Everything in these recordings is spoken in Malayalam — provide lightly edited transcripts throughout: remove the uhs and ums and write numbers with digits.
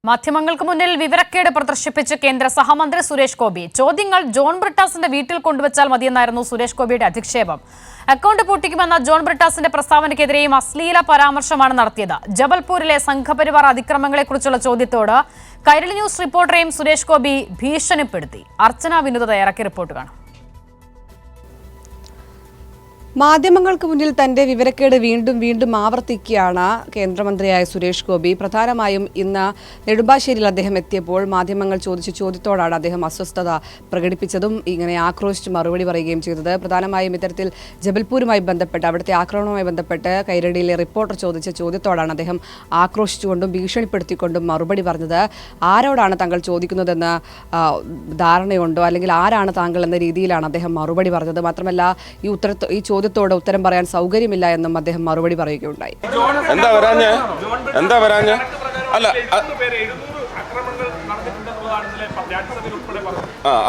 മാധ്യമങ്ങൾക്ക് മുന്നിൽ വിവരക്കേട് പ്രദർശിപ്പിച്ച് കേന്ദ്ര സഹമന്ത്രി സുരേഷ് ഗോപി. ചോദ്യങ്ങൾ ജോൺ ബ്രിട്ടാസിന്റെ വീട്ടിൽ കൊണ്ടുവച്ചാൽ മതിയെന്നായിരുന്നു സുരേഷ് ഗോപിയുടെ അധിക്ഷേപം. അക്കൗണ്ട് പൂട്ടിക്കുമെന്ന ജോൺ ബ്രിട്ടാസിന്റെ പ്രസ്താവനയ്ക്കെതിരെയും അശ്ലീല പരാമർശമാണ് നടത്തിയത്. ജബൽപൂരിലെ സംഘപരിവാർ അതിക്രമങ്ങളെക്കുറിച്ചുള്ള ചോദ്യത്തോട് കൈരളി ന്യൂസ് റിപ്പോർട്ടറെയും സുരേഷ് ഗോപി ഭീഷണിപ്പെടുത്തി. അർച്ചന വിനുത തയ്യാറാക്കിയ റിപ്പോർട്ട് കാണാം. മാധ്യമങ്ങൾക്ക് മുന്നിൽ തന്റെ വിവരക്കേട് വീണ്ടും ആവർത്തിക്കുകയാണ് കേന്ദ്രമന്ത്രിയായ സുരേഷ് ഗോപി. പ്രധാനമായും ഇന്ന് നെടുമ്പാശ്ശേരിയിൽ അദ്ദേഹം എത്തിയപ്പോൾ മാധ്യമങ്ങൾ ചോദിച്ച ചോദ്യത്തോടാണ് അദ്ദേഹം അസ്വസ്ഥത പ്രകടിപ്പിച്ചതും ഇങ്ങനെ ആക്രോശിച്ച് മറുപടി പറയുകയും ചെയ്തത്. പ്രധാനമായും ഇത്തരത്തിൽ ജബൽപൂരുമായി ബന്ധപ്പെട്ട് അവിടുത്തെ ആക്രമണവുമായി ബന്ധപ്പെട്ട് കൈരളിയിലെ റിപ്പോർട്ടർ ചോദിച്ച ചോദ്യത്തോടാണ് അദ്ദേഹം ആക്രോശിച്ചുകൊണ്ടും ഭീഷണിപ്പെടുത്തിക്കൊണ്ടും മറുപടി പറഞ്ഞത്. ആരോടാണ് താങ്കൾ ചോദിക്കുന്നതെന്ന് ധാരണയുണ്ടോ, അല്ലെങ്കിൽ ആരാണ് താങ്കൾ എന്ന രീതിയിലാണ് അദ്ദേഹം മറുപടി പറഞ്ഞത്. മാത്രമല്ല ഈ ചോദ്യത്തോട് ഉത്തരം പറയാൻ സൗകര്യമില്ല എന്നും അദ്ദേഹം മറുപടി പറയുകയുണ്ടായി.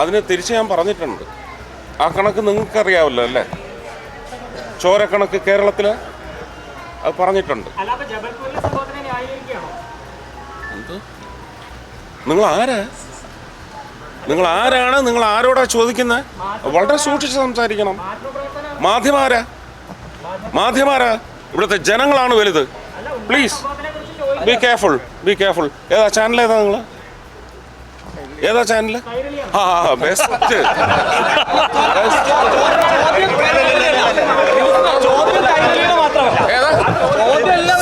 അതിന് തിരിച്ച് ഞാൻ പറഞ്ഞിട്ടുണ്ട്. ആ കണക്ക് നിങ്ങൾക്കറിയാവല്ലോ അല്ലേ? ചോരക്കണക്ക് കേരളത്തില് അത് പറഞ്ഞിട്ടുണ്ട്. നിങ്ങൾ ആരാണ്? നിങ്ങൾ ആരോടാ ചോദിക്കുന്നത്? വളരെ സൂക്ഷിച്ച് സംസാരിക്കണം. മാധ്യമാരാ ഇവിടുത്തെ ജനങ്ങളാണ് വലുത്. Please be careful. ഏതാ ചാനൽ? ഏതാ ചാനൽ? ബെസ്റ്റ്.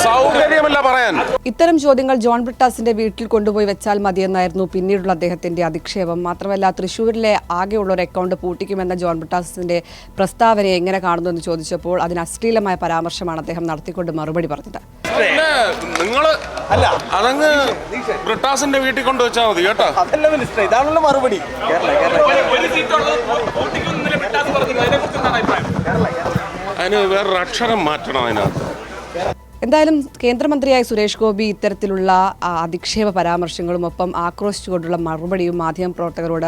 സൗകര്യമല്ല പറയാൻ. ഇത്തരം ചോദ്യങ്ങൾ ജോൺ ബ്രിട്ടാസിന്റെ വീട്ടിൽ കൊണ്ടുപോയി വെച്ചാൽ മതിയെന്നായിരുന്നു പിന്നീടുള്ള അദ്ദേഹത്തിന്റെ അധിക്ഷേപം. മാത്രമല്ല, തൃശ്ശൂരിലെ ആകെയുള്ള ഒരു അക്കൗണ്ട് പൂട്ടിക്കുമെന്ന ജോൺ ബ്രിട്ടാസിന്റെ പ്രസ്താവനയെ എങ്ങനെ കാണുന്നു എന്ന് ചോദിച്ചപ്പോൾ അതിന് അശ്ലീലമായ പരാമർശമാണ് അദ്ദേഹം നടത്തിക്കൊണ്ട് മറുപടി പറഞ്ഞത്. അതങ്ങ് ബ്രിട്ടാസിന്റെ വീട്ടിൽ കൊണ്ടുവച്ചാൽ മതി കേട്ടോ. ഇതാണല്ലോ മറുപടി. അതിന് വേറൊരു അക്ഷരം മാറ്റണം അതിനകത്ത്. എന്തായാലും കേന്ദ്രമന്ത്രിയായ സുരേഷ് ഗോപി ഇത്തരത്തിലുള്ള അധിക്ഷേപ പരാമർശങ്ങളും ഒപ്പം ആക്രോശിച്ചുകൊണ്ടുള്ള മറുപടിയും മാധ്യമപ്രവർത്തകരോട്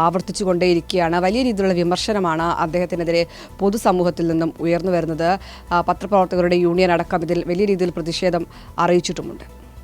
ആവർത്തിച്ചുകൊണ്ടേയിരിക്കുകയാണ്. വലിയ രീതിയിലുള്ള വിമർശനമാണ് അദ്ദേഹത്തിനെതിരെ പൊതുസമൂഹത്തിൽ നിന്നും ഉയർന്നു വരുന്നത്. പത്രപ്രവർത്തകരുടെ യൂണിയൻ അടക്കം ഇതിൽ വലിയ രീതിയിൽ പ്രതിഷേധം അറിയിച്ചിട്ടുമുണ്ട്.